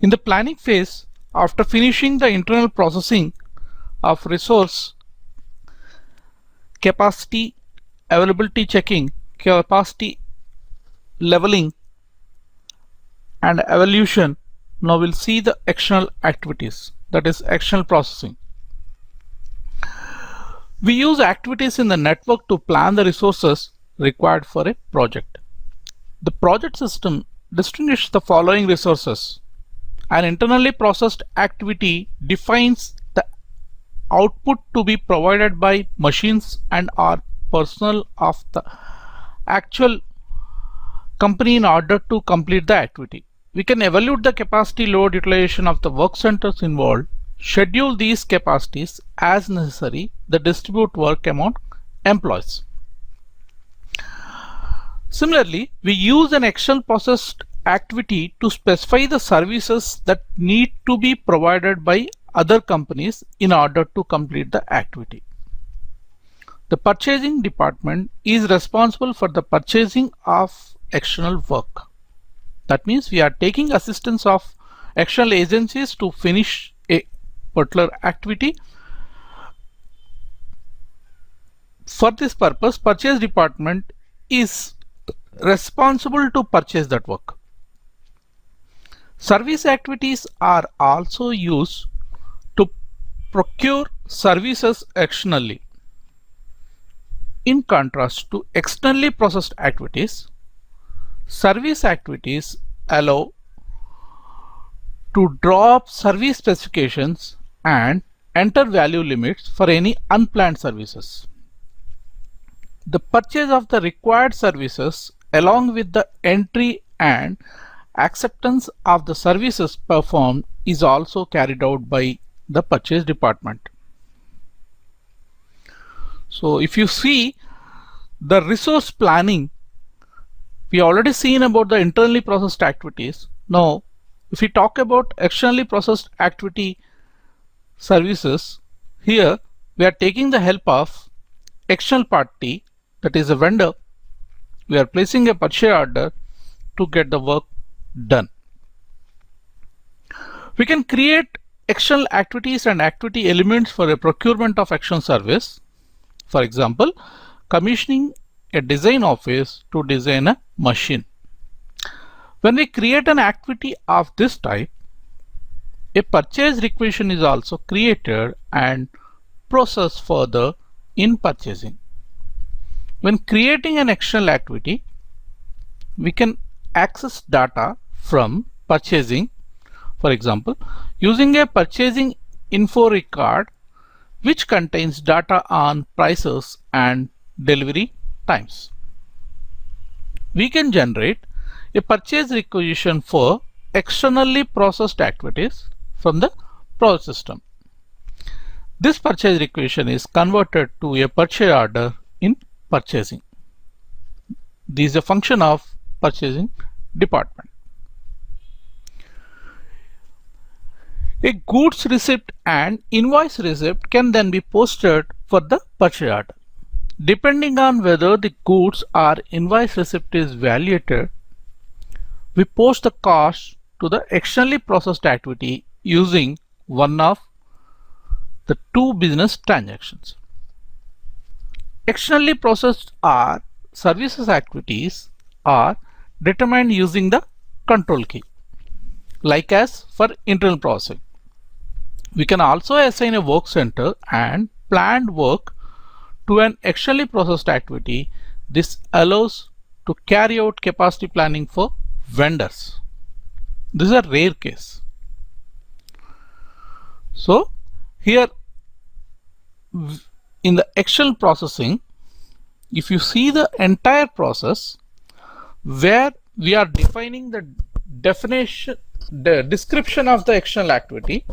In the planning phase, after finishing the internal processing of resource capacity, availability checking, capacity leveling, and evaluation, now we'll see the actional activities, that is actional processing. We use activities in the network to plan the resources required for a project. The project system distinguishes the following resources. An internally processed activity defines the output to be provided by machines and or personnel of the actual company in order to complete the activity. We can evaluate the capacity load utilization of the work centers involved, schedule these capacities as necessary, the distribute work among employees. Similarly, we use an external processed activity to specify the services that need to be provided by other companies in order to complete the activity. The purchasing department is responsible for the purchasing of external work. That means we are taking assistance of external agencies to finish a particular activity. For this purpose, purchase department is responsible to purchase that work. Service activities are also used to procure services externally. In contrast to externally processed activities, service activities allow to draw up service specifications and enter value limits for any unplanned services. The purchase of the required services along with the entry and acceptance of the services performed is also carried out by the purchase department. So if you see the resource planning, we already seen about the internally processed activities. Now if we talk about externally processed activity services, here we are taking the help of external party, that is a vendor. We are placing a purchase order to get the work done. We can create external activities and activity elements for a procurement of external service. For example, commissioning a design office to design a machine. When we create an activity of this type, a purchase requisition is also created and processed further in purchasing. When creating an external activity, we can access data from purchasing, for example, using a purchasing info record which contains data on prices and delivery times. We can generate a purchase requisition for externally processed activities from the process system. This purchase requisition is converted to a purchase order in purchasing. This is a function of purchasing department. A goods receipt and invoice receipt can then be posted for the purchase order. Depending on whether the goods or invoice receipt is valuated, we post the cost to the externally processed activity using one of the two business transactions. Externally processed or services activities are determined using the control key, like as for internal processing. We can also assign a work center and planned work to an externally processed activity. This allows to carry out capacity planning for vendors. This is a rare case. So here in the external processing, if you see the entire process where we are defining the definition, the description of the external activity,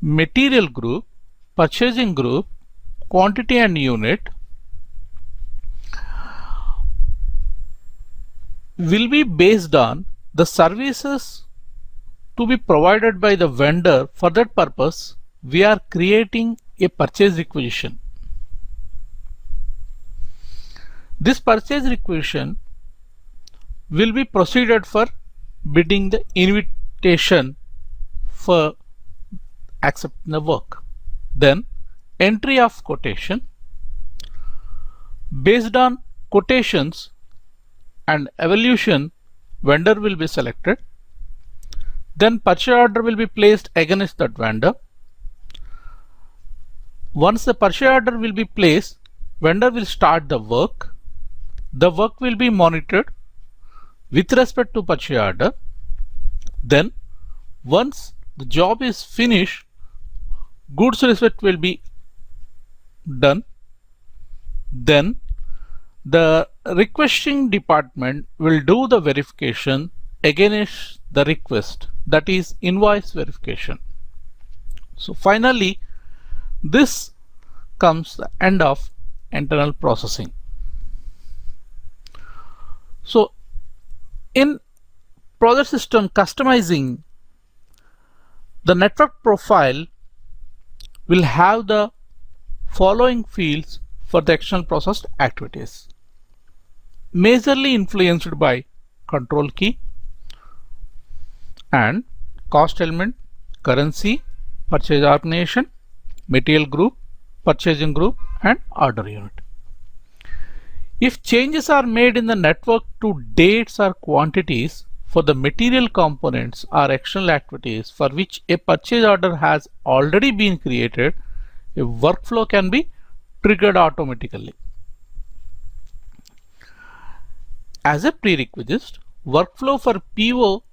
material group, purchasing group, quantity and unit will be based on the services to be provided by the vendor. For that purpose, we are creating a purchase requisition. This purchase requisition will be proceeded for bidding the invitation quotation for accepting the work. Then entry of quotation. Based on quotations and evaluation, vendor will be selected. Then purchase order will be placed against that vendor. Once the purchase order will be placed, vendor will start the work. The work will be monitored with respect to purchase order. Then once the job is finished, goods receipt will be done. Then the requesting department will do the verification against the request, that is invoice verification. So finally this comes the end of internal processing. So in project system customizing, the network profile will have the following fields for the external processed activities. Majorly influenced by control key and cost element, currency, purchase organization, material group, purchasing group and order unit. If changes are made in the network to dates or quantities for the material components or external activities for which a purchase order has already been created, a workflow can be triggered automatically. As a prerequisite, workflow for PO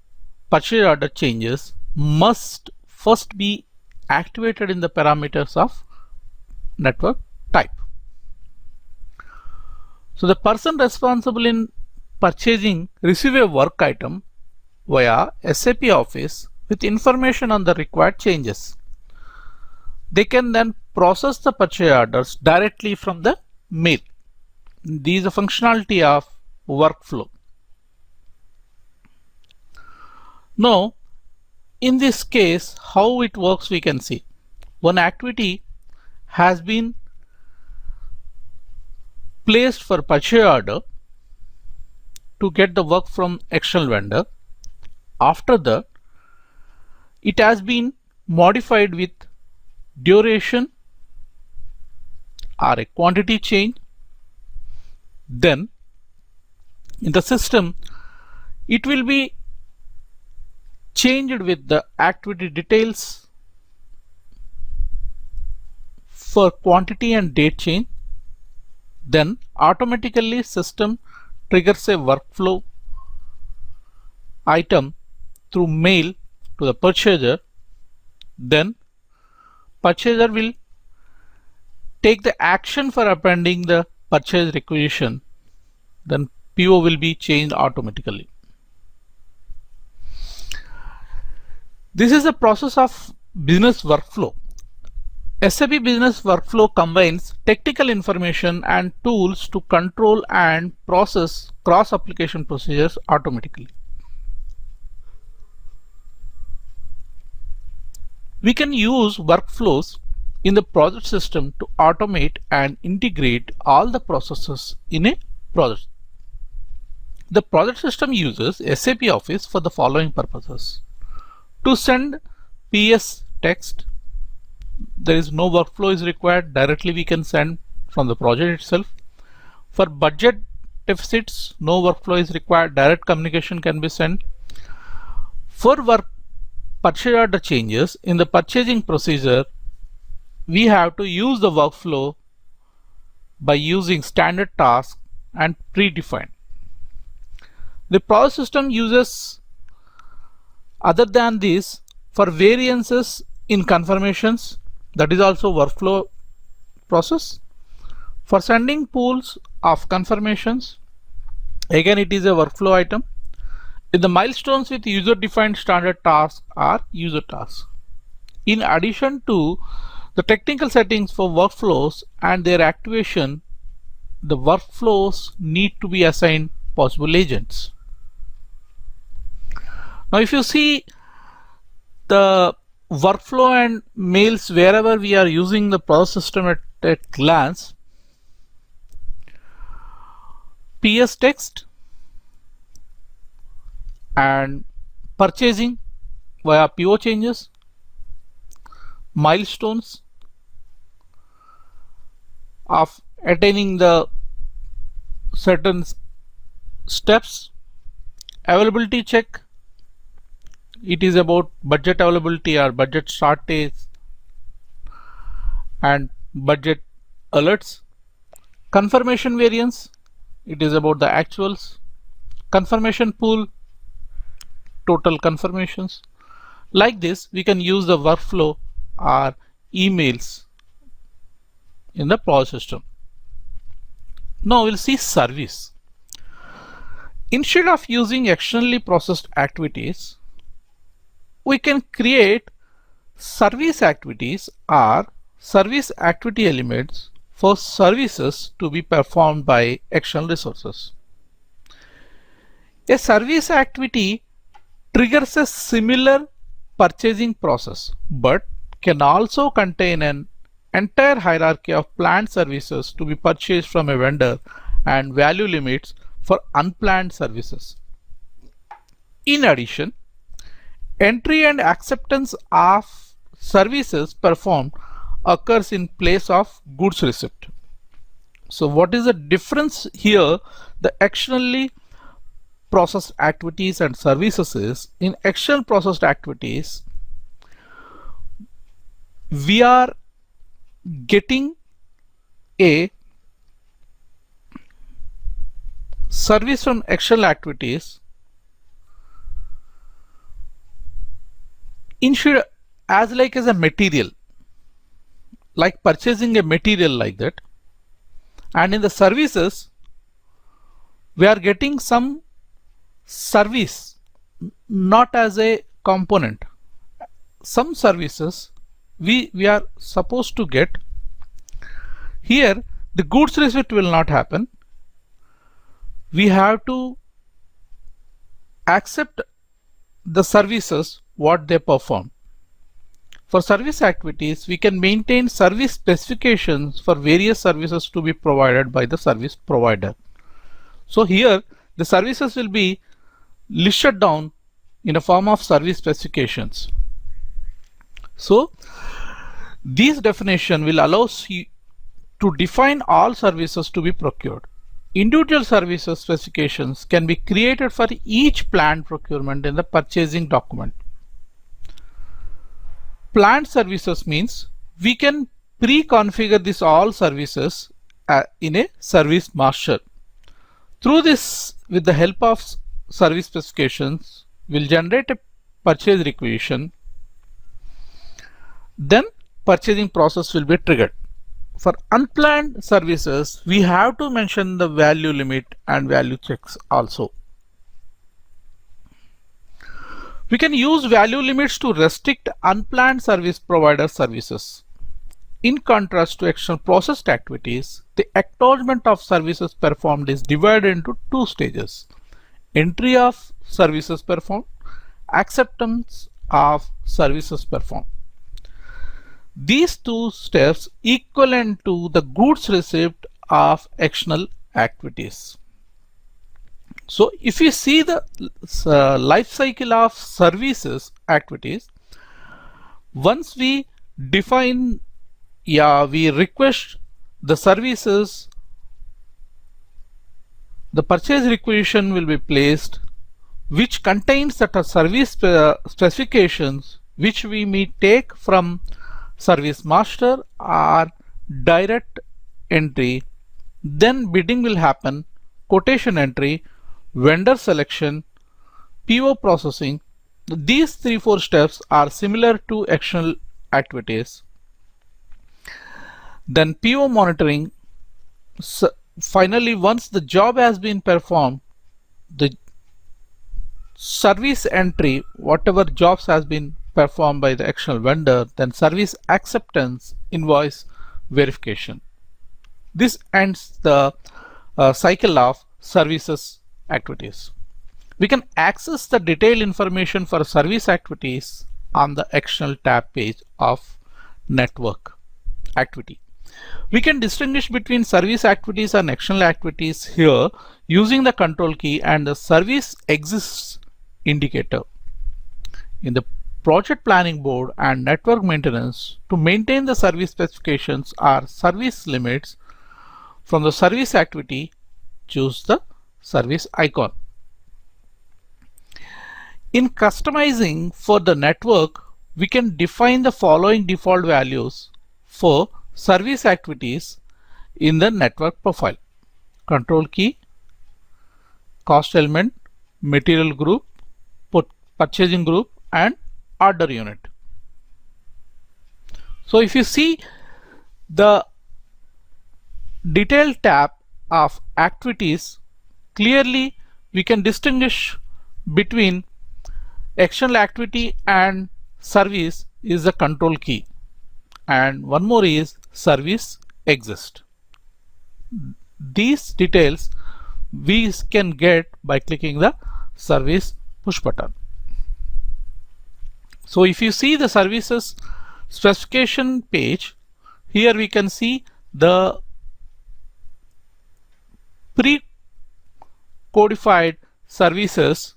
purchase order changes must first be activated in the parameters of network type. So the person responsible in purchasing receive a work item via SAP Office with information on the required changes. They can then process the purchase orders directly from the mail. This is a functionality of workflow. Now in this case, how it works we can see. One activity has been placed for purchase order to get the work from external vendor. After that, it has been modified with duration or a quantity change. Then in the system, it will be changed with the activity details for quantity and date change. Then automatically system triggers a workflow item through mail to the purchaser. Then purchaser will take the action for appending the purchase requisition. Then PO will be changed automatically. This is the process of business workflow. SAP Business Workflow combines technical information and tools to control and process cross-application procedures automatically. We can use workflows in the project system to automate and integrate all the processes in a project. The project system uses SAP Office for the following purposes. To send PS text, there is no workflow is required. Directly we can send from the project itself. For budget deficits, no workflow is required. Direct communication can be sent. For work purchase order changes in the purchasing procedure, we have to use the workflow by using standard task and predefined. The process system uses other than this for variances in confirmations, that is also workflow process. For sending pools of confirmations, again it is a workflow item. In the milestones with user defined standard tasks are user tasks. In addition to the technical settings for workflows and their activation, the workflows need to be assigned possible agents. Now if you see the workflow and mails wherever we are using the process system at a glance, PS text and purchasing via PO changes, milestones of attaining the certain steps, availability check, it is about budget availability or budget start dates and budget alerts, confirmation variance, it is about the actuals, confirmation pool, total confirmations. Like this, we can use the workflow or emails in the POS system. Now we'll see service. Instead of using externally processed activities, we can create service activities or service activity elements for services to be performed by external resources. A service activity triggers a similar purchasing process but can also contain an entire hierarchy of planned services to be purchased from a vendor and value limits for unplanned services. In addition, entry and acceptance of services performed occurs in place of goods receipt. So what is the difference here? The externally processed activities and services is, in external processed activities, we are getting a service from external activities instead as a material, like purchasing a material like that, and in the services we are getting some service, not as a component. Some services we are supposed to get. Here the goods receipt will not happen. We have to accept the services what they perform. For service activities, we can maintain service specifications for various services to be provided by the service provider. So here the services will be listed down in a form of service specifications. So this definition will allow you to define all services to be procured. Individual services specifications can be created for each planned procurement in the purchasing document. Planned services means we can pre-configure this all services in a service master. Through this, with the help of service specifications, we'll generate a purchase requisition. Then purchasing process will be triggered. For unplanned services, we have to mention the value limit and value checks also. We can use value limits to restrict unplanned service provider services. In contrast to external processed activities, the acknowledgement of services performed is divided into two stages: entry of services performed, acceptance of services performed. These two steps equivalent to the goods receipt of external activities. So if you see the life cycle of services activities, once we define, we request the services, the purchase requisition will be placed, which contains the service specifications which we may take from service master or direct entry. Then bidding will happen, quotation entry, vendor selection, PO processing. These 3-4 steps are similar to external activities. Then PO monitoring. So finally, once the job has been performed, the service entry, whatever jobs has been performed by the external vendor, then service acceptance, invoice verification. This ends the cycle of services activities. We can access the detailed information for service activities on the external tab page of network activity. We can distinguish between service activities and external activities here using the control key and the service exists indicator. In the project planning board and network maintenance to maintain the service specifications or service limits. From the service activity, choose the service icon. In customizing for the network, we can define the following default values for service activities in the network profile: control key, cost element, material group, purchasing group, and order unit. So if you see the detailed tab of activities, clearly we can distinguish between external activity and service is the control key, and one more is service exist. These details we can get by clicking the service push button. So if you see the services specification page, here we can see the pre-codified services,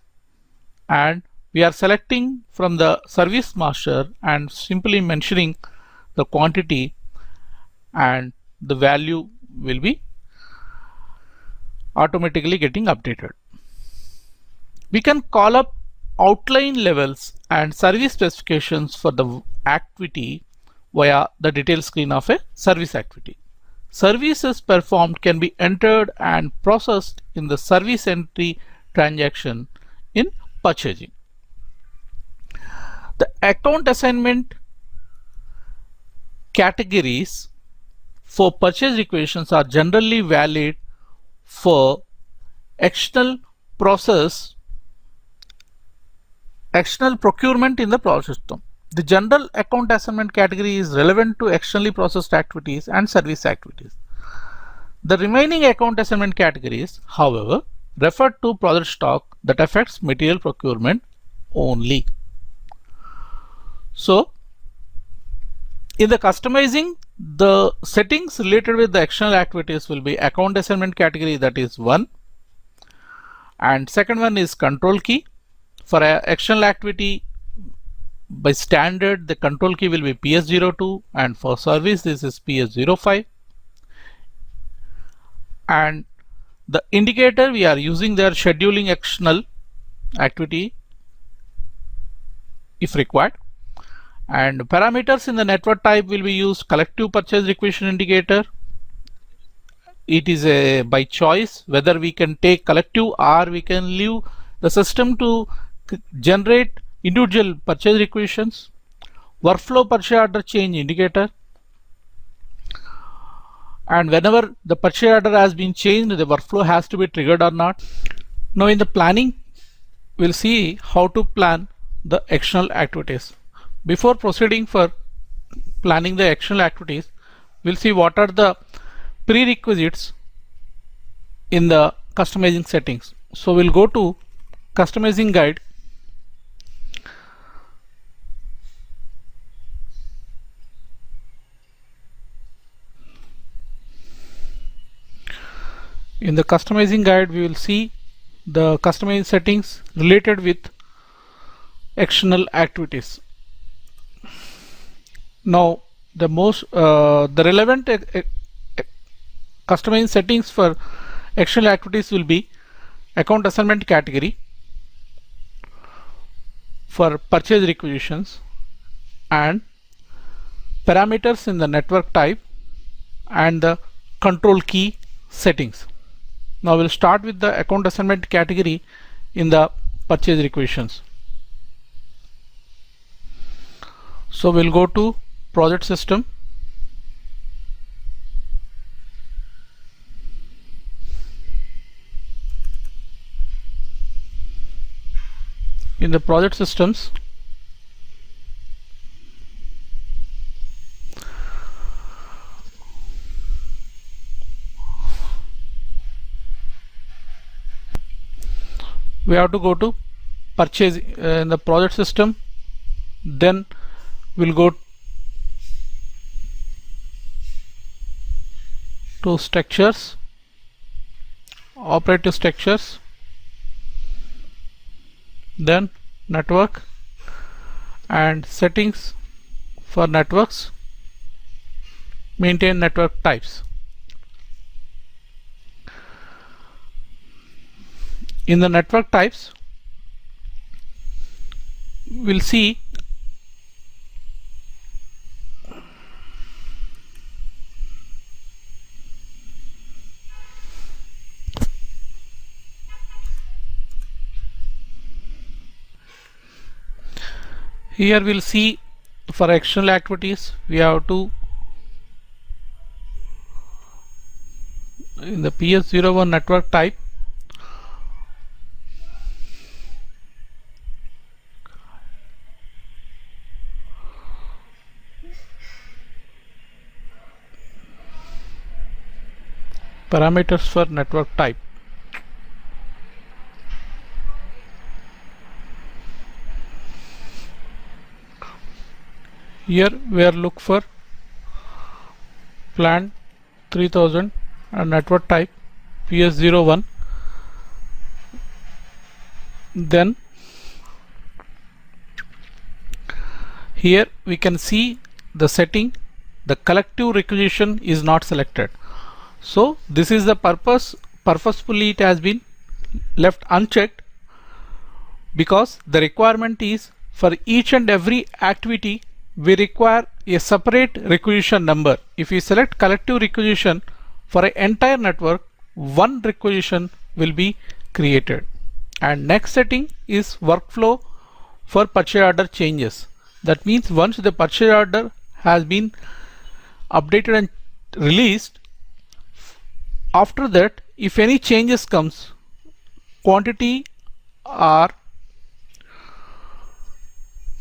and we are selecting from the service master and simply mentioning the quantity, and the value will be automatically getting updated. We can call up outline levels and service specifications for the activity via the detail screen of a service activity. Services performed can be entered and processed in the service entry transaction in purchasing. The account assignment categories for purchase requisitions are generally valid for external procurement in the process system. The general account assignment category is relevant to externally processed activities and service activities. The remaining account assignment categories, however, refer to project stock that affects material procurement only. So, in the customizing, the settings related with the external activities will be account assignment category, that is 1, and second one is control key. For a external activity, by standard the control key will be PS02, and for service this is PS05. And the indicator we are using there, scheduling external activity if required. And parameters in the network type will be used collective purchase requisition indicator. It is a by choice whether we can take collective or we can leave the system to generate individual purchase requisitions. Workflow purchase order change indicator, and whenever the purchase order has been changed, the workflow has to be triggered or not. Now in the planning, we'll see how to plan the external activities. Before proceeding for planning the external activities, we'll see what are the prerequisites in the customizing settings. So we'll go to customizing guide. In the customizing guide, we will see the customizing settings related with external activities. Now the relevant customizing settings for external activities will be account assignment category for purchase requisitions, and parameters in the network type, and the control key settings. Now we'll start with the account assignment category in the purchase requisitions. So we'll go to project system. In the project systems, we have to go to purchase in the project system, then we'll go to structures, operative structures, then network, and settings for networks, maintain network types. In the network types, we'll see here we'll see for external activities we have to, in the PS01 network type, parameters for network type. Here we are look for plant 3000 and network type PS01. Then here we can see the setting, the collective requisition is not selected. So this is the purposefully it has been left unchecked, because the requirement is for each and every activity we require a separate requisition number. If we select collective requisition for an entire network, one requisition will be created. And next setting is workflow for purchase order changes. That means once the purchase order has been updated and released, after that if any changes comes, quantity or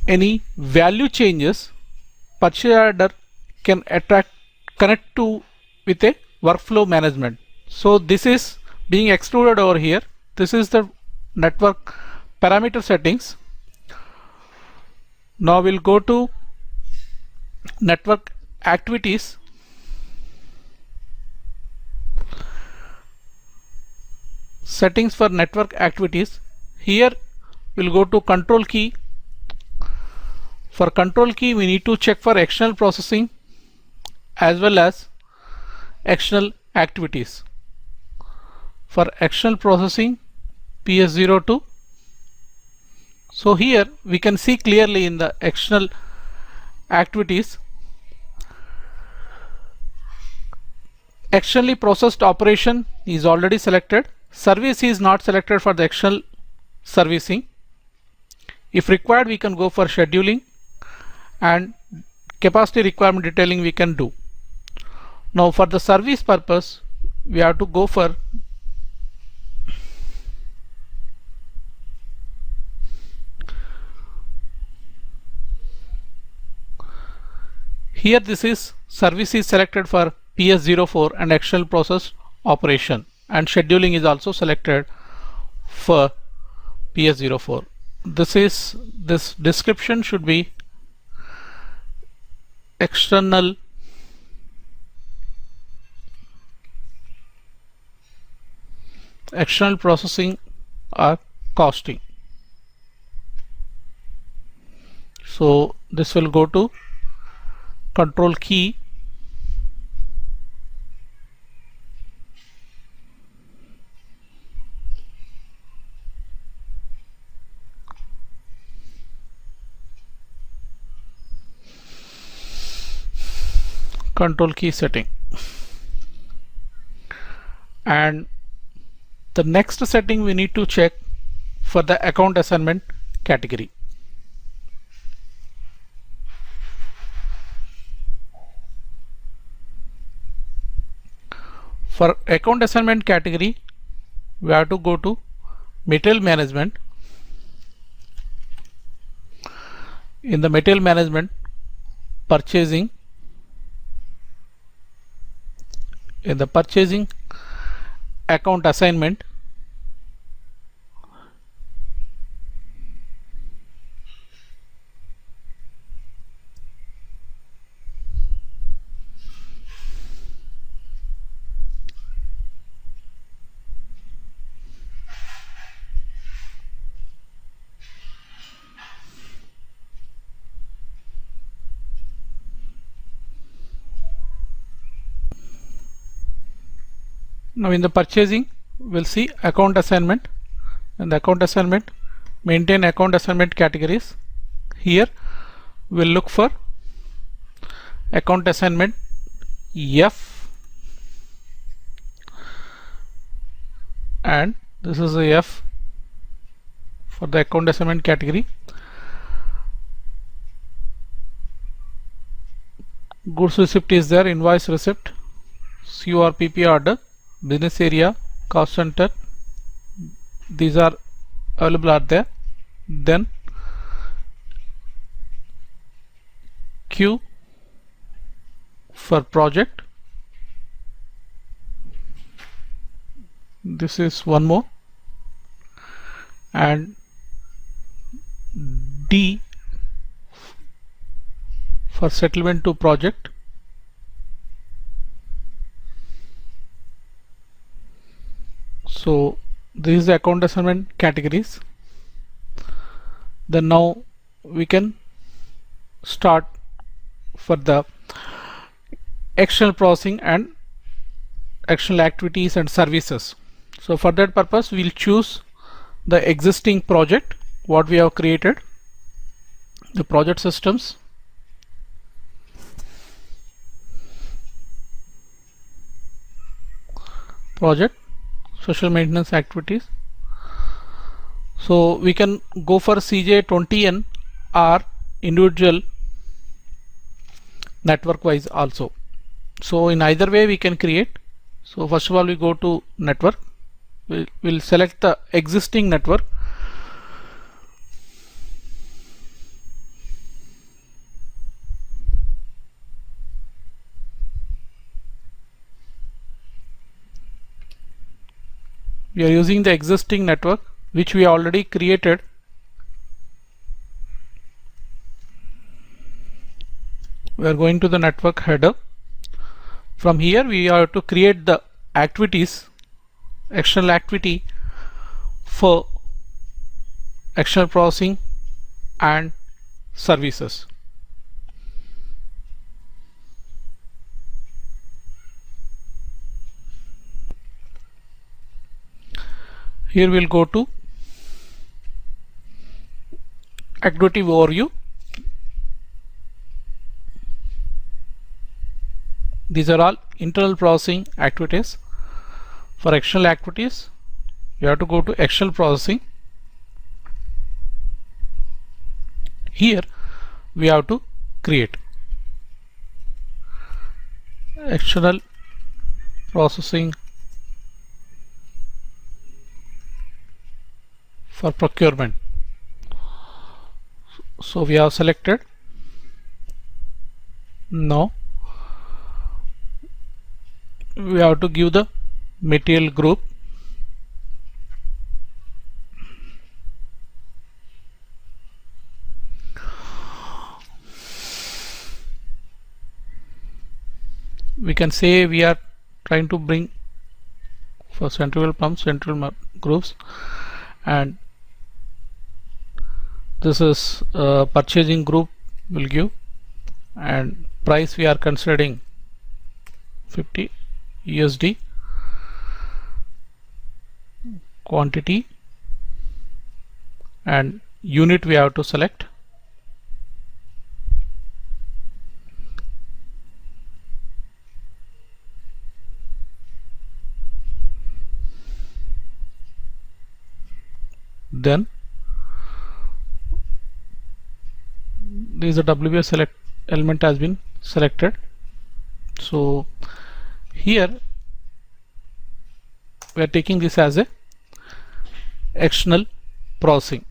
any value changes, purchase order can connect to with a workflow management. So this is being excluded over here. This is the network parameter settings. Now we'll go to network activities. Settings for network activities. Here we'll go to control key. For control key we need to check for external processing as well as external activities. For external processing, PS02. So here we can see clearly in the external activities, externally processed operation is already selected. Service is not selected for the external servicing. If required we can go for scheduling, and capacity requirement detailing we can do. Now for the service purpose we have to go for here, this is service is selected for PS04 and external process operation, and scheduling is also selected for PS04. This description should be external processing or costing. So this will go to control key, setting, and the next setting we need to check for the account assignment category. For account assignment category we have to go to material management. In the material management, purchasing, in the purchasing account assignment, Now in the purchasing, we'll see account assignment. And the account assignment, maintain account assignment categories. Here we'll look for account assignment F, and this is a F for the account assignment category. Goods receipt is there, invoice receipt, CORPP order, business area, cost center, these are available are there. Then Q for project, this is one more, and D for settlement to project. So this is the account assignment categories. Then now we can start for the external processing and external activities and services. So for that purpose we'll choose the existing project what we have created, the project systems, project, social maintenance activities. So we can go for CJ20N or individual network wise also. So in either way we can create. So first of all we go to network, we'll select the existing network. We are using the existing network which we already created. We are going to the network header. From here we have to create the activities, external activity for external processing and services. Here we'll go to activity overview. These are all internal processing activities. For external activities, you have to go to external processing. Here we have to create external processing for procurement. So we have selected. Now we have to give the material group. We can say we are trying to bring for centrifugal pumps, central groups, and this is purchasing group will give, and price we are considering 50 USD, quantity and unit we have to select. Then this is a WBS select element has been selected. So here we are taking this as a external processing.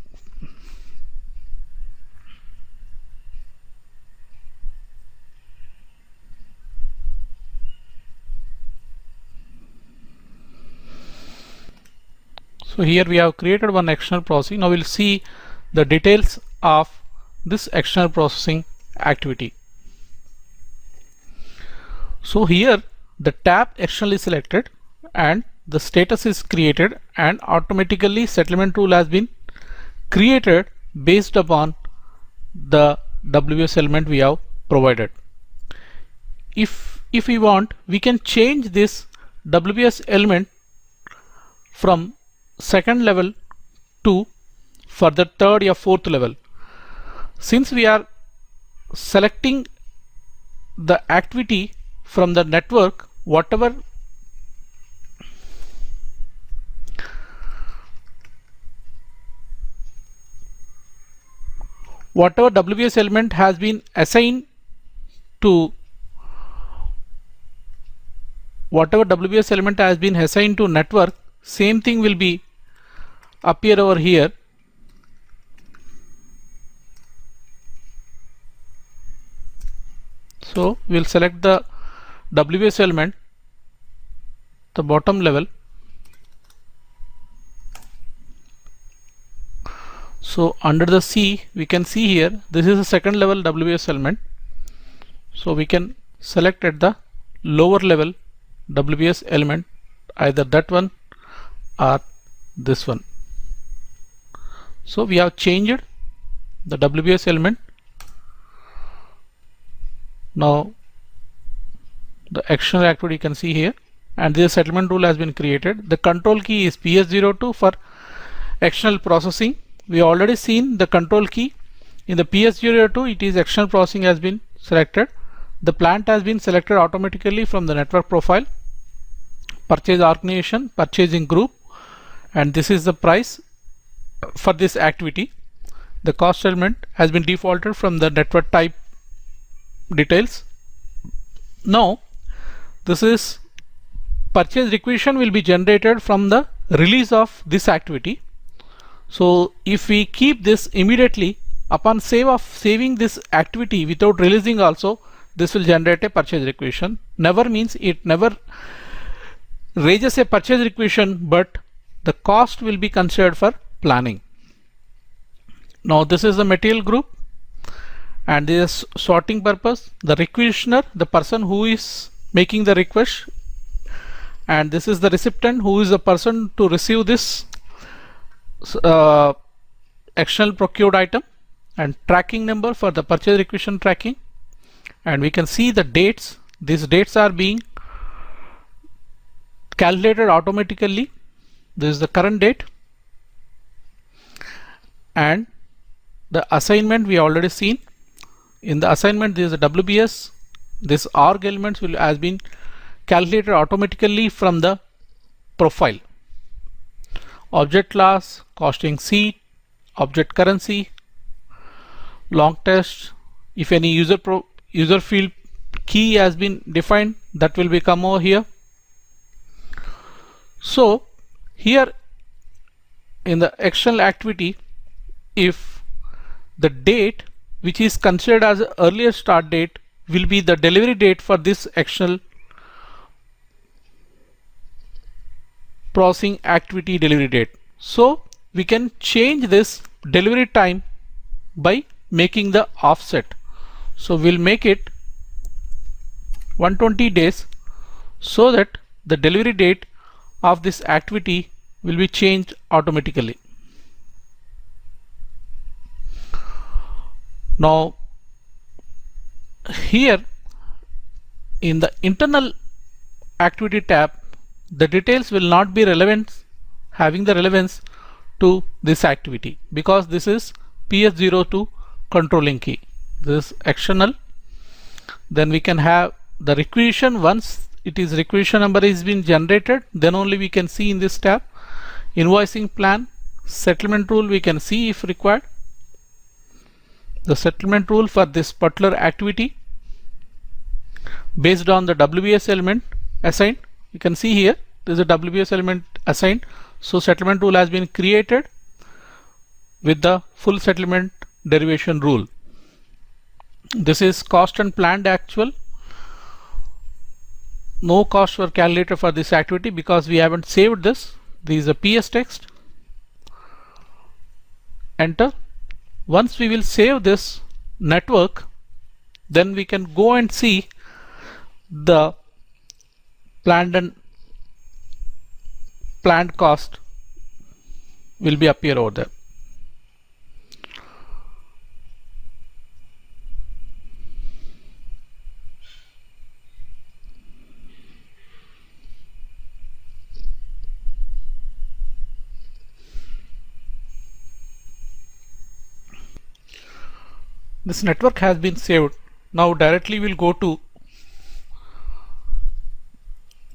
So here we have created one external processing. Now we'll see the details of this external processing activity. So here the tab externally selected and the status is created, and automatically settlement rule has been created based upon the WS element we have provided. If we want, we can change this WBS element from second level to further third or fourth level. Since we are selecting the activity from the network, whatever WBS element has been assigned to network, same thing will be appear over here. So we'll select the WBS element, the bottom level. So under the C, we can see here, this is the second level WBS element. So we can select at the lower level WBS element, either that one or this one. So we have changed the WBS element. Now the actionable activity you can see here, and this settlement rule has been created. The control key is PS02 for actionable processing. We already seen the control key in the PS02. It is actionable processing has been selected. The plant has been selected automatically from the network profile, purchase organization, purchasing group, and this is the price for this activity. The cost element has been defaulted from the network type details. Now this is purchase requisition will be generated from the release of this activity. So if we keep this immediately upon saving this activity without releasing also, this will generate a purchase requisition. Never means it never raises a purchase requisition, but the cost will be considered for planning. Now this is the material group, and this is sorting purpose. The requisitioner, the person who is making the request, and this is the recipient, who is the person to receive this actionable procured item, and tracking number for the purchase requisition tracking. And we can see the dates. These dates are being calculated automatically. This is the current date, and the assignment we already seen. In the assignment, there is a WBS. This org elements will has been calculated automatically from the profile. Object class, costing sheet, object currency, long test. If any user field key has been defined, that will become over here. So here in the external activity, if the date which is considered as earlier start date will be the delivery date for this external processing activity delivery date. So we can change this delivery time by making the offset. So we'll make it 120 days so that the delivery date of this activity will be changed automatically. Now here in the internal activity tab, the details will not be having the relevance to this activity, because this is PS02 controlling key. This is external. Then we can have the requisition. Once it is requisition number is been generated, then only we can see in this tab. Invoicing plan, settlement rule we can see if required. The settlement rule for this particular activity based on the WBS element assigned. You can see here there is a WBS element assigned. So settlement rule has been created with the full settlement derivation rule. This is cost and planned actual. No costs were calculated for this activity because we haven't saved this. This is a PS text. Enter. Once we will save this network, then we can go and see the planned cost will be appear over there. This network has been saved. Now directly we'll go to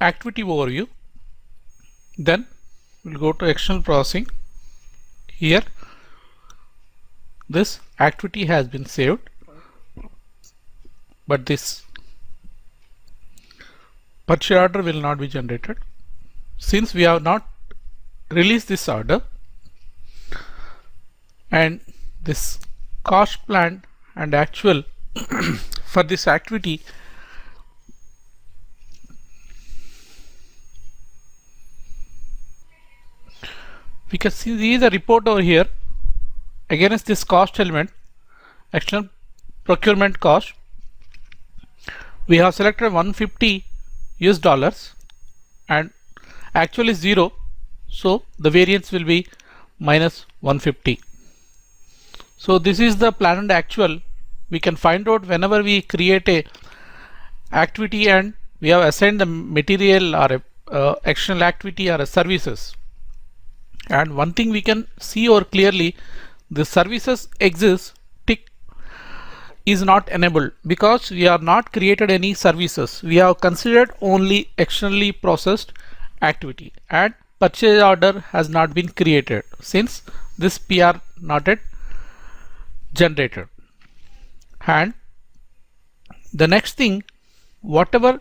activity overview. Then we'll go to external processing. Here this activity has been saved, but this purchase order will not be generated since we have not released this order, and this cost plan and actual for this activity we can see the report over here against this cost element, external procurement cost. We have selected $150 and actual is 0, so the variance will be minus 150. So this is the plan and actual. We can find out whenever we create a activity and we have assigned the material or a external activity or a services. And one thing we can see over clearly, the services exist tick is not enabled because we have not created any services. We have considered only externally processed activity, and purchase order has not been created since this PR not yet generated. And the next thing, whatever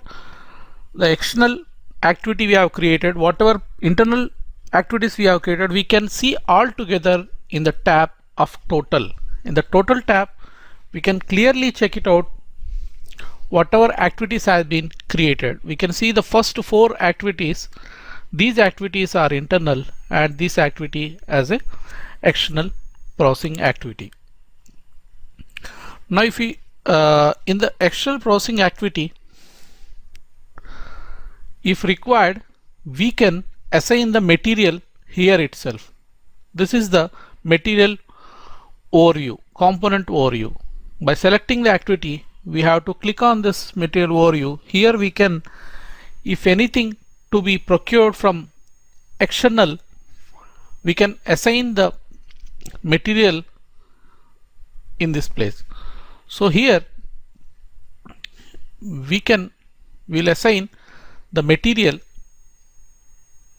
the external activity we have created, whatever internal activities we have created, we can see all together in the tab of total. In the total tab we can clearly check it out, whatever activities have been created. We can see the first 4 activities. These activities are internal and this activity as a external processing activity. Now if we in the external processing activity, if required, we can assign the material here itself. This is the material overview, component overview. By selecting the activity, we have to click on this material overview. Here we can, if anything to be procured from external, we can assign the material in this place. So here we'll assign the material.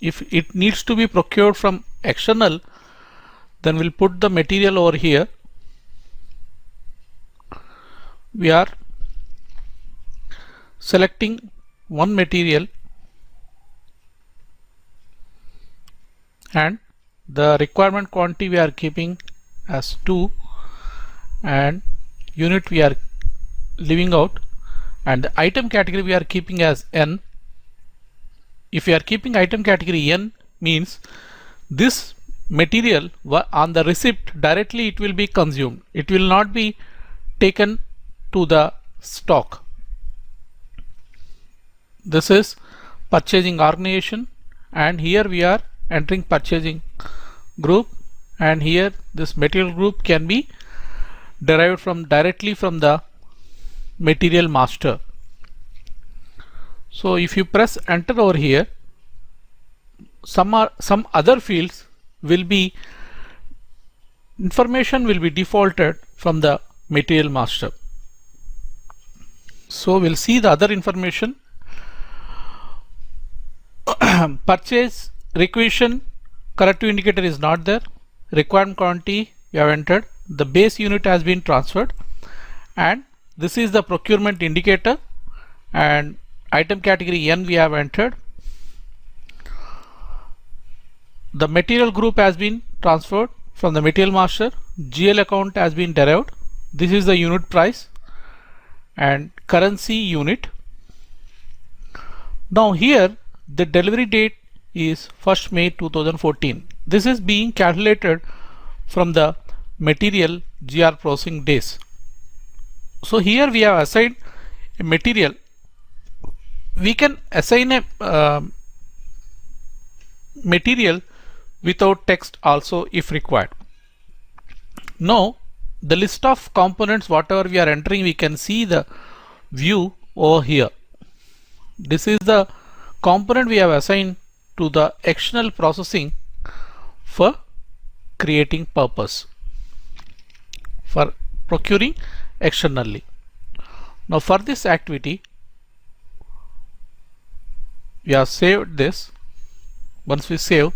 If it needs to be procured from external, then we'll put the material over here. We are selecting one material and the requirement quantity we are keeping as 2 and unit we are leaving out, and the item category we are keeping as N. If you are keeping item category N, means this material on the receipt directly it will be consumed. It will not be taken to the stock. This is purchasing organization, and here we are entering purchasing group, and here this material group can be derived from directly from the material master. So if you press enter over here, some other fields will be, information will be defaulted from the material master. So we'll see the other information. Purchase requisition corrective indicator is not there. Requirement quantity you have entered. The base unit has been transferred, and this is the procurement indicator, and item category N we have entered. The material group has been transferred from the material master. GL account has been derived. This is the unit price and currency unit. Now here the delivery date is 1st May 2014. This is being calculated from the material GR processing days. So here we have assigned a material. We can assign a material without text also if required. Now the list of components whatever we are entering, we can see the view over here. This is the component we have assigned to the external processing for creating purpose, for procuring externally. Now for this activity, we have saved this. Once we save,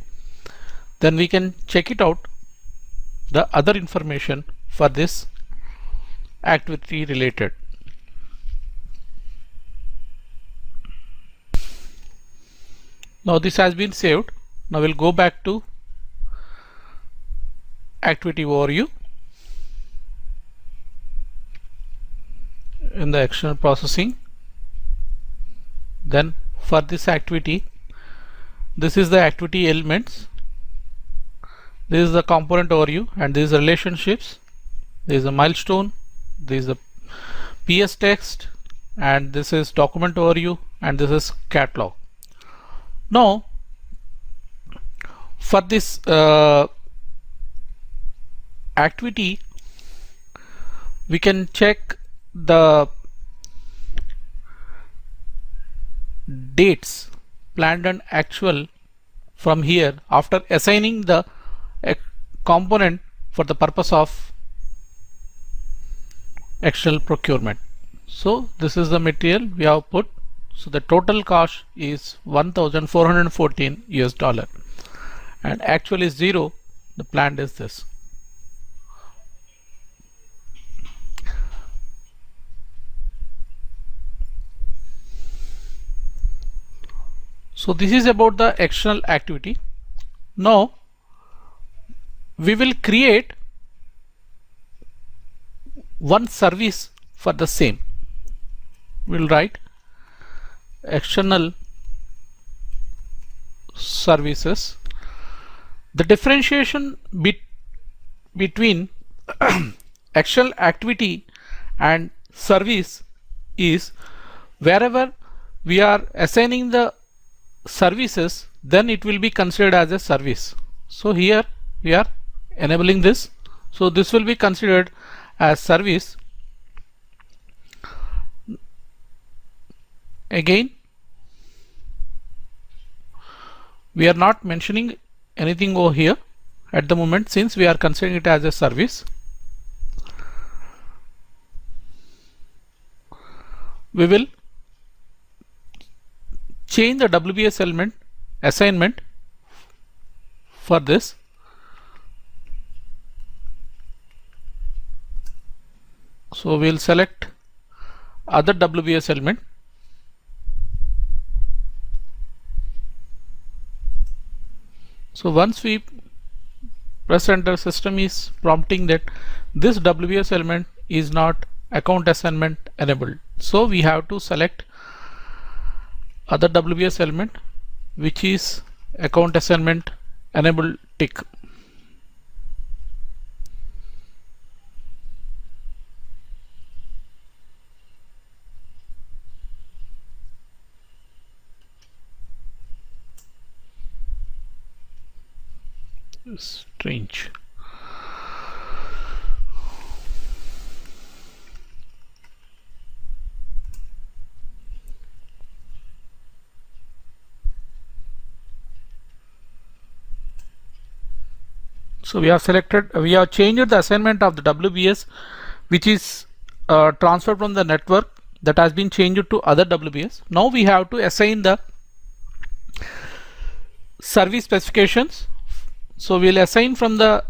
then we can check it out the other information for this activity related. Now this has been saved. Now we'll go back to activity overview. In the external processing, then for this activity, this is the activity elements, this is the component overview, and these relationships, this is a milestone, this is a PS text, and this is document overview, and this is catalog. Now for this activity, we can check the dates planned and actual from here after assigning the component for the purpose of external procurement. So this is the material we have put. So the total cost is 1,414 US dollar, and actual is 0. The planned is this. So this is about the external activity. Now we will create one service for the same. We'll write external services. The differentiation between external activity and service is wherever we are assigning the services, then it will be considered as a service. So here we are enabling this, so this will be considered as service. Again, we are not mentioning anything over here at the moment, since we are considering it as a service. We will change the WBS element assignment for this. So we'll select other WBS element. So once we press enter, system is prompting that this WBS element is not account assignment enabled. So we have to select other WBS element which is account assignment enabled tick. Strange. So we have changed the assignment of the WBS, which is transferred from the network, that has been changed to other WBS. Now we have to assign the service specifications. So we'll assign from the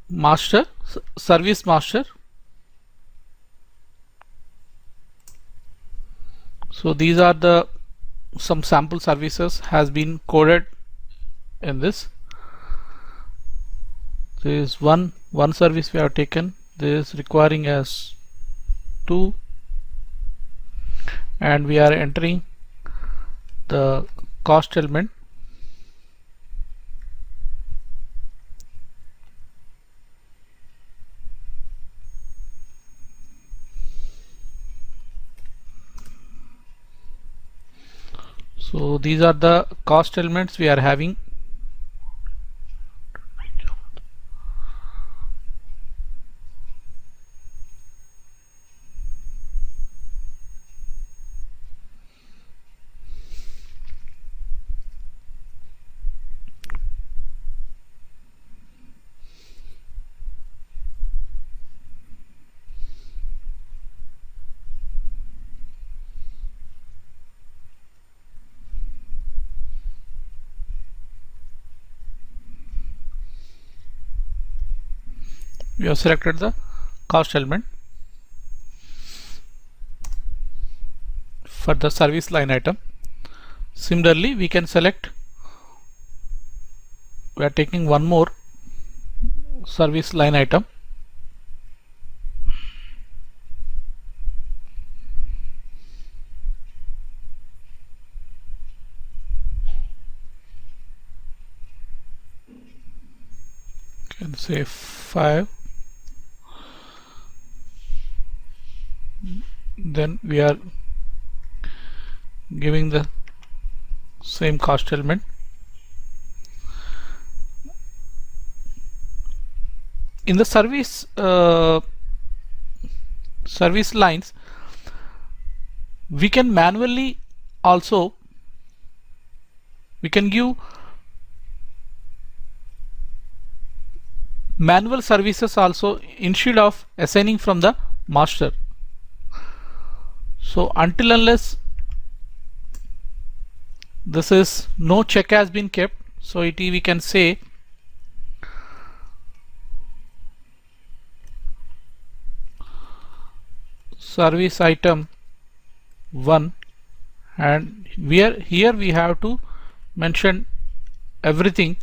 master, service master. So these are some sample services has been coded in this. There is one service we have taken. This is requiring as 2, and we are entering the cost element. So these are the cost elements we are having. We have selected the cost element for the service line item. Similarly, we can select, we are taking one more service line item. Can say 5. Then we are giving the same cost element. In the service lines, we can manually also, we can give manual services also instead of assigning from the master. So until unless this is no check has been kept, so we can say service item 1, and here we have to mention everything.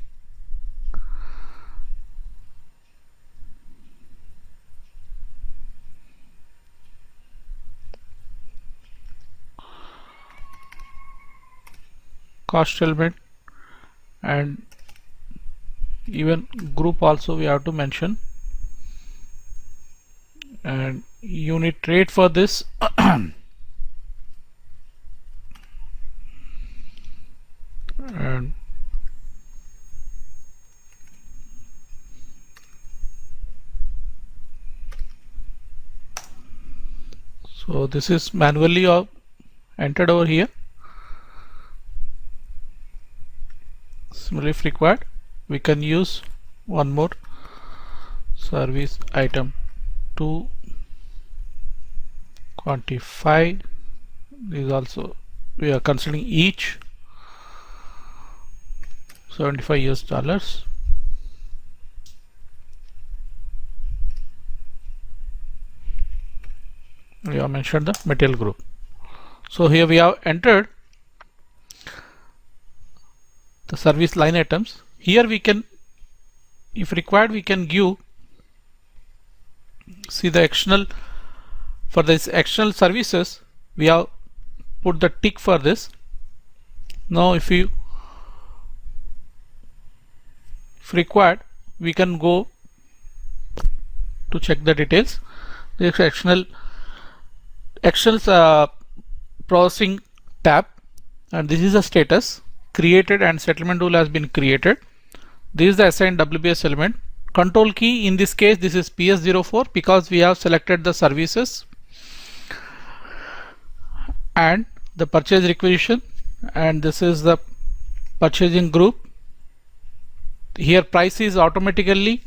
Cost element, and even group also we have to mention, and unit rate for this and so this is manually entered over here. Similarly, if required, we can use one more service item to quantify. This also we are considering each $75. We have mentioned the material group. So here we have entered the service line items. Here we can, if required, we can give, see the external, for this external services we have put the tick for this. Now if required, we can go to check the details. This external processing tab, and this is the status. Created and settlement rule has been created. This is the assigned WBS element. Control key, in this case this is PS04 because we have selected the services and the purchase requisition, and this is the purchasing group. Here price is automatically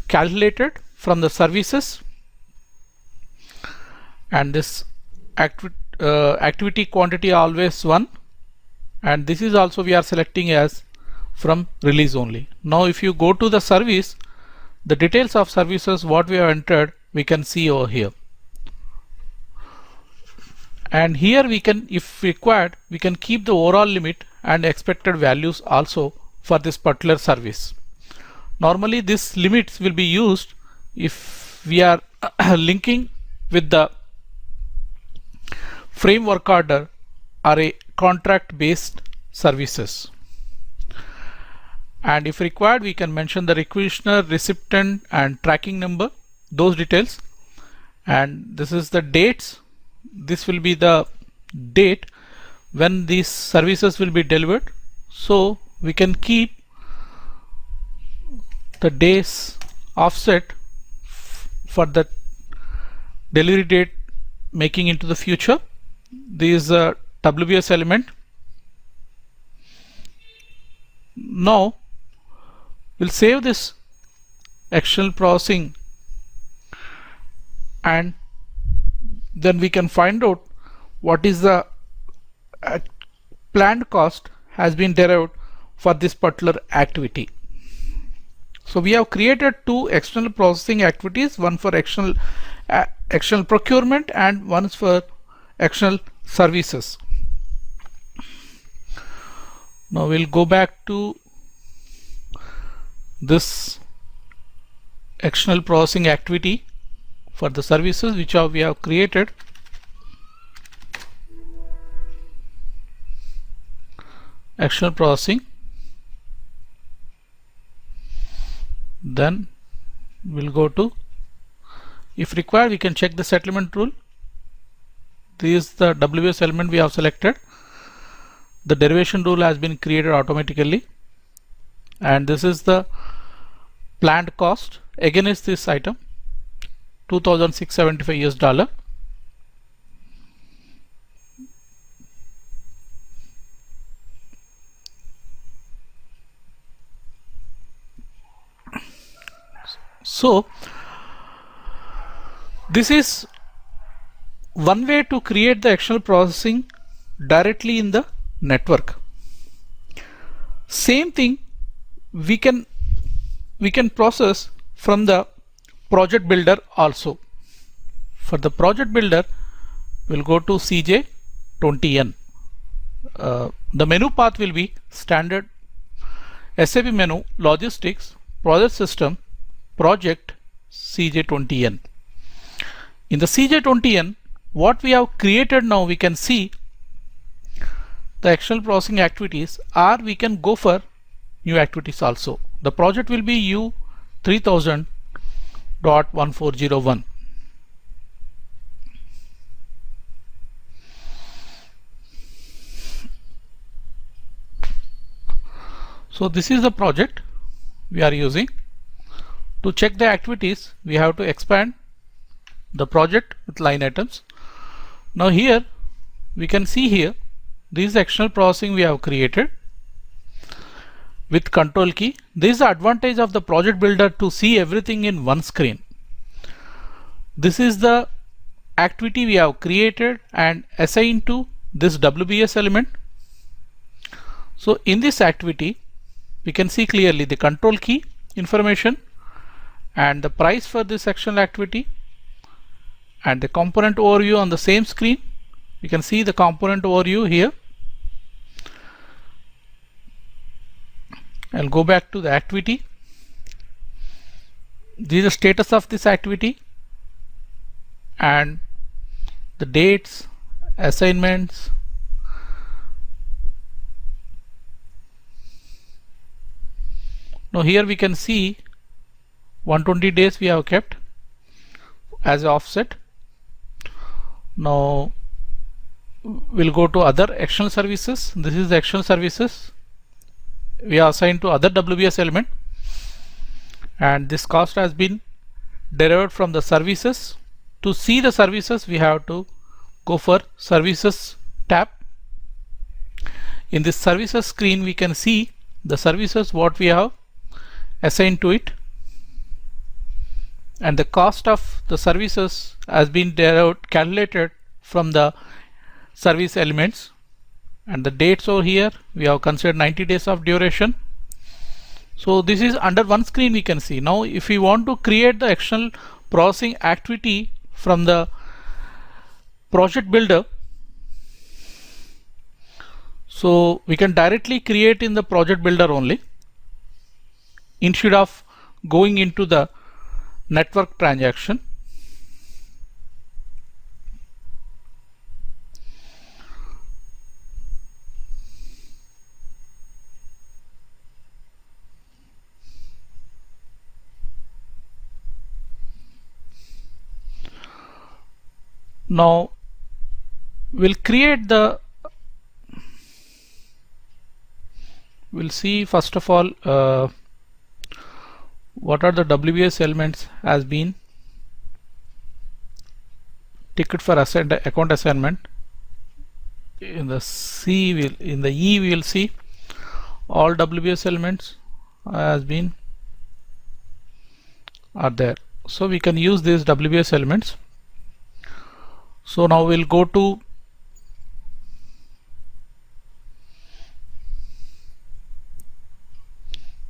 calculated from the services, and this activity quantity always 1, and this is also we are selecting as from release only. Now if you go to the service, the details of services what we have entered we can see over here, and here we can, if required, we can keep the overall limit and expected values also for this particular service. Normally these limits will be used if we are linking with the framework order or a contract based services, and if required we can mention the requisitioner, recipient and tracking number, those details. And this is the dates. This will be the date when these services will be delivered, so we can keep the days offset for the delivery date making into the future. This is a WBS element. Now we'll save this external processing, and then we can find out what is the planned cost has been derived for this particular activity. So we have created two external processing activities, one for external procurement and one is for external services. Now we'll go back to this external processing activity for the services which we have created. External processing. Then we'll go to, if required, we can check the settlement rule. This is the WBS element we have selected. The derivation rule has been created automatically, and this is the planned cost against this item, $2,675. So this is one way to create the external processing directly in the network. Same thing we can process from the project builder also. For the project builder, we'll go to CJ20N. The menu path will be standard SAP menu, logistics, project system, project, CJ20N. In the CJ20N, what we have created now, we can see the external processing activities, or we can go for new activities also. The project will be U3000.1401. So this is the project we are using. To check the activities, we have to expand the project with line items. Now here we can see here this external processing we have created with control key. This is the advantage of the project builder, to see everything in one screen. This is the activity we have created and assigned to this WBS element. So in this activity, we can see clearly the control key information and the price for this external activity and the component overview on the same screen. You can see the component overview here. I'll go back to the activity. This is the status of this activity and the dates, assignments, now here we can see 120 days we have kept as offset. Now we'll go to other external services. This is the external services we are assigned to other WBS element, and this cost has been derived from the services. To see the services, we have to go for services tab. In this services screen, we can see the services what we have assigned to it, and the cost of the services has been derived, calculated from the service elements. And the dates over here, we have considered 90 days of duration. So this is under one screen we can see. Now if we want to create the external processing activity from the project builder, so we can directly create in the project builder only, instead of going into the network transaction. Now we'll create the, we'll see first of all what are the WBS elements has been ticket for account assignment. In the in the E we will see all WBS elements has been are there. So we can use these WBS elements. So now we'll go to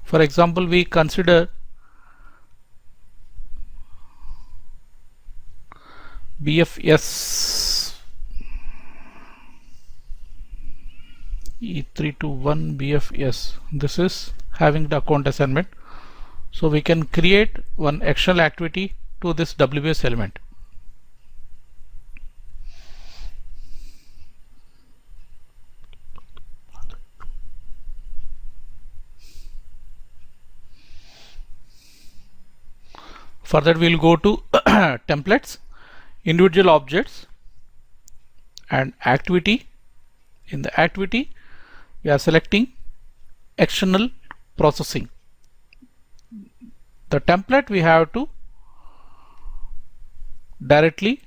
for example, we consider BFS E321 BFS. This is having the account assignment. So we can create one external activity to this WBS element. For that we will go to templates, individual objects and activity. In the activity we are selecting external processing. The template we have to directly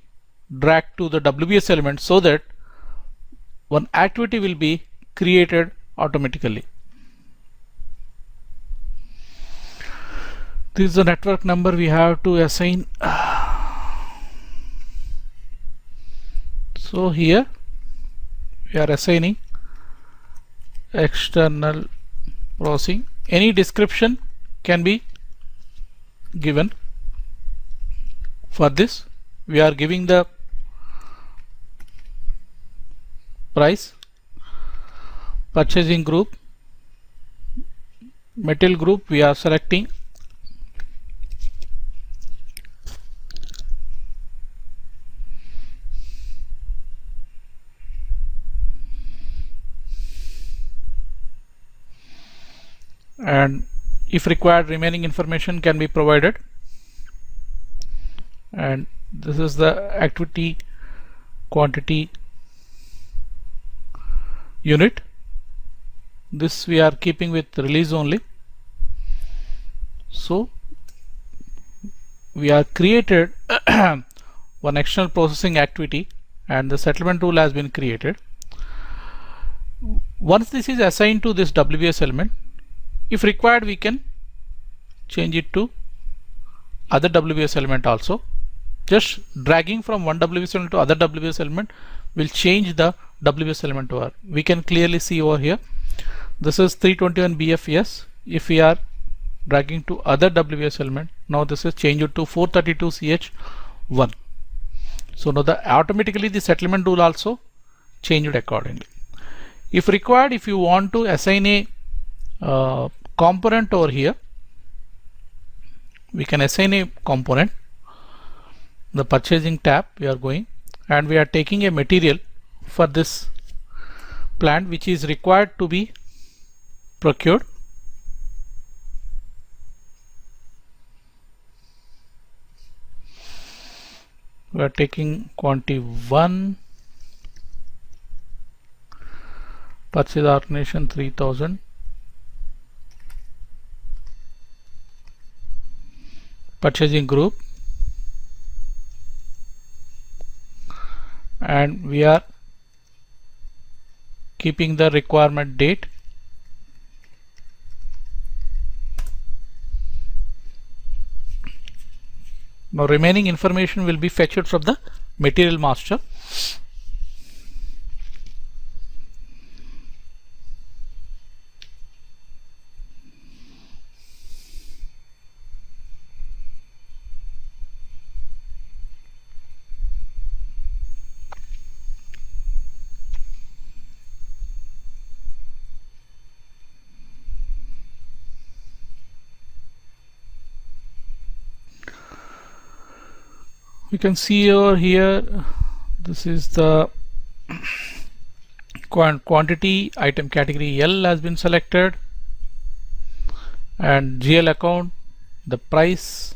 drag to the WBS element so that one activity will be created automatically. This is the network number we have to assign. So here we are assigning external processing. Any description can be given. For this we are giving the price, purchasing group, material group we are selecting and if required remaining information can be provided. And this is the activity quantity unit. This we are keeping with release only. So we are created one external processing activity and the settlement tool has been created. Once this is assigned to this WBS element, if required we can change it to other WBS element also. Just dragging from one WBS element to other WBS element will change the WBS element over. We can clearly see over here this is 321 BFS. If we are dragging to other WBS element, now this is changed to 432 CH1. So now automatically the settlement tool also changed accordingly. If required, if you want to assign a component over here, we can assign a component. The purchasing tab we are going and we are taking a material for this plant which is required to be procured. We are taking quantity 1, purchase organization 3000, purchasing group, and we are keeping the requirement date. Now remaining information will be fetched from the material master. You can see over here this is the quantity, item category L has been selected, and GL account, the price,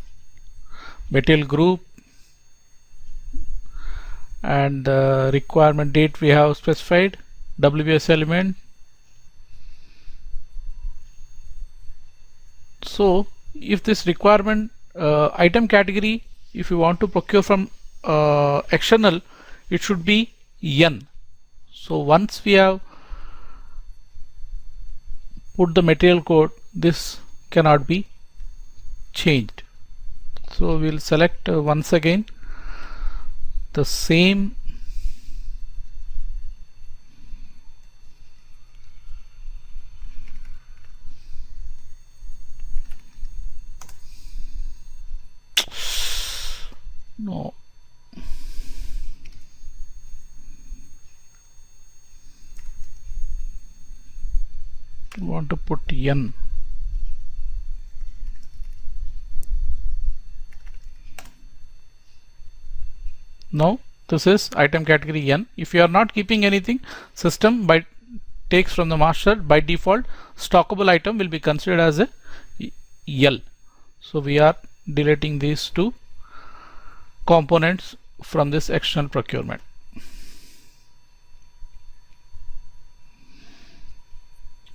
material group, and the requirement date we have specified, WBS element. So if this requirement item category, if you want to procure from external, it should be N. So once we have put the material code, this cannot be changed. So we'll select once again the same no want to put N. Now this is item category N. If you are not keeping anything, system takes from the master by default stockable item will be considered as a L. So we are deleting these two components from this external procurement.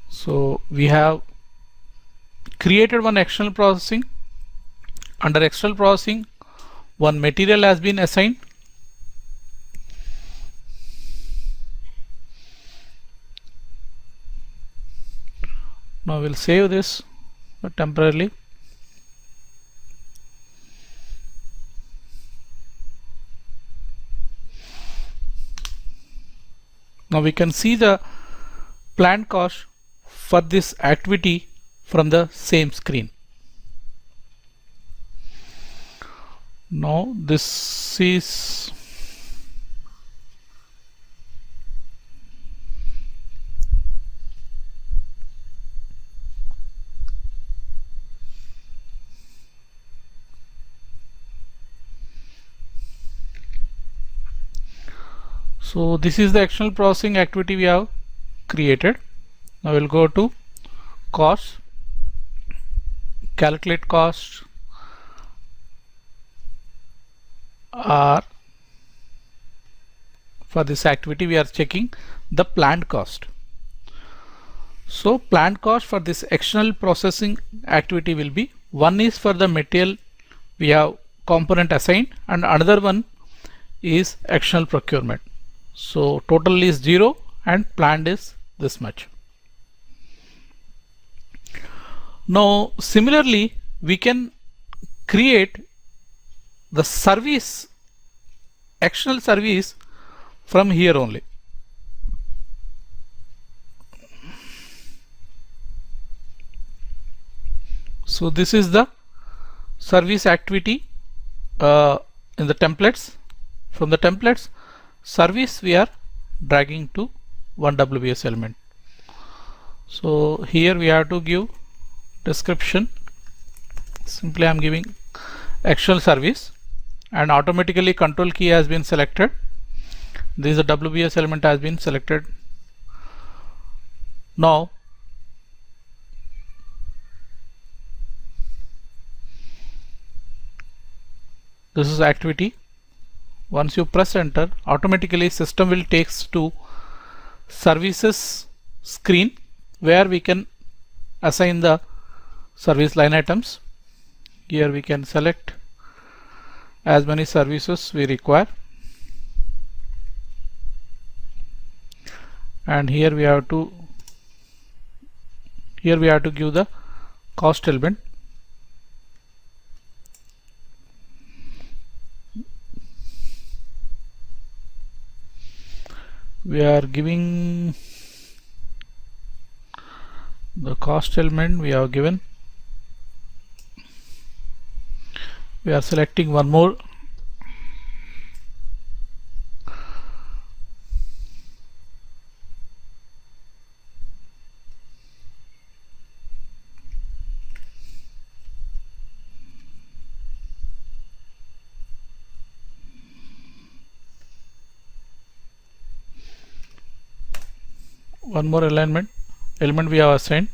So we have created one external processing. Under external processing, one material has been assigned. Now we'll save this temporarily. Now we can see the planned cost for this activity from the same screen. Now this is so this is the external processing activity we have created. Now we'll go to cost, calculate cost, or for this activity we are checking the planned cost. So planned cost for this external processing activity will be, one is for the material we have component assigned and another one is external procurement. So total is 0 and planned is this much. Now similarly we can create the service, external service from here only. So this is the service activity in the templates. From the templates, service we are dragging to one WBS element. So here we have to give description. Simply I am giving external service and automatically control key has been selected. This is a WBS element has been selected. Now this is activity. Once you press enter, automatically system will takes to services screen where we can assign the service line items. Here we can select as many services we require, and here we have to give the cost element. We are giving the cost element we have given. We are selecting one more. One more element we have assigned.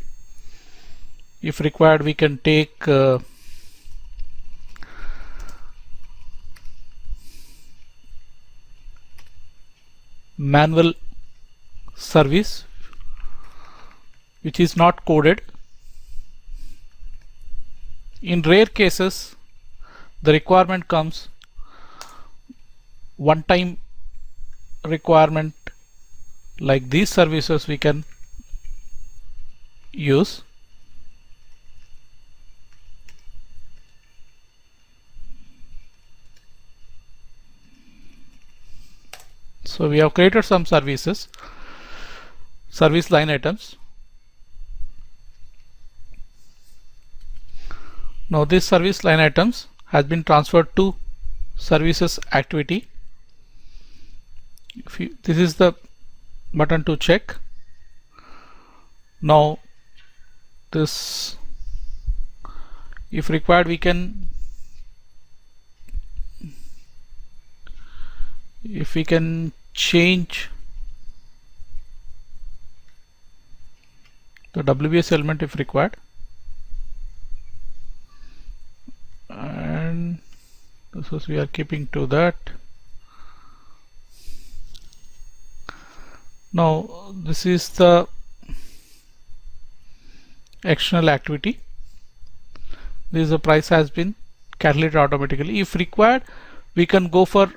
If required, we can take manual service which is not coded. In rare cases, the requirement comes one time requirement, like these services we can use. So we have created some services, service line items. Now this service line items has been transferred to services activity. This is the button to check. Now this, if required, we can, if we can change the WBS element if required, and this is, we are keeping to that. Now this is the external activity. This is the price has been calculated automatically. If required, we can go for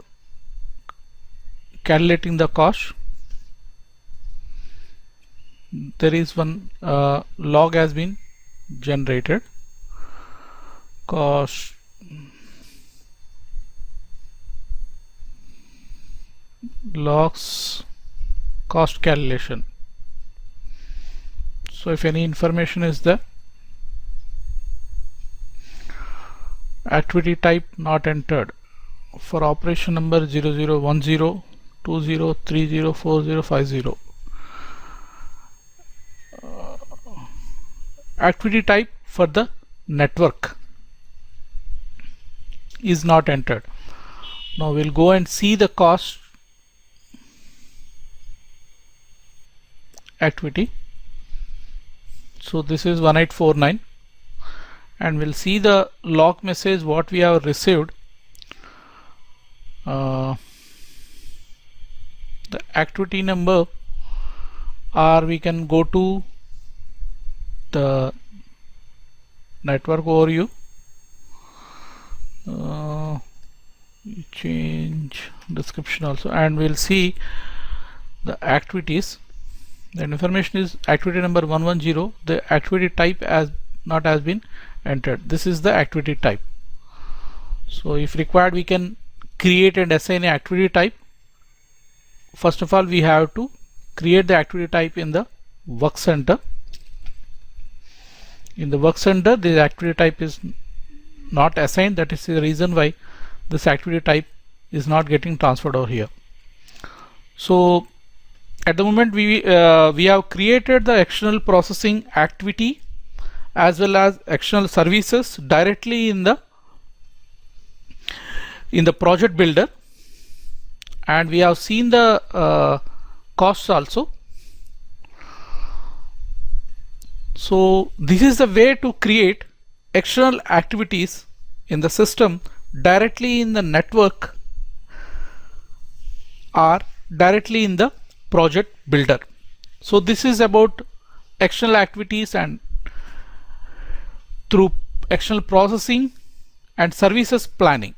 calculating the cost. There is one log has been generated, cost logs, cost calculation. So if any information is there, activity type not entered, for operation number 0010 20 30 40 50, activity type for the network is not entered. Now we'll go and see the cost activity. So this is 1849, and we'll see the log message what we have received. The activity number, or we can go to the network overview, change description also, and we'll see the activities. The information is activity number 110. The activity type has been entered. This is the activity type. So if required, we can create and assign an activity type. First of all, we have to create the activity type in the work center. In the work center, the activity type is not assigned. That is the reason why this activity type is not getting transferred over here. So at the moment, we have created the external processing activity as well as external services directly in the project builder, and we have seen the costs also. So this is the way to create external activities in the system directly in the network or directly in the project builder. So this is about external activities and through external processing and services planning.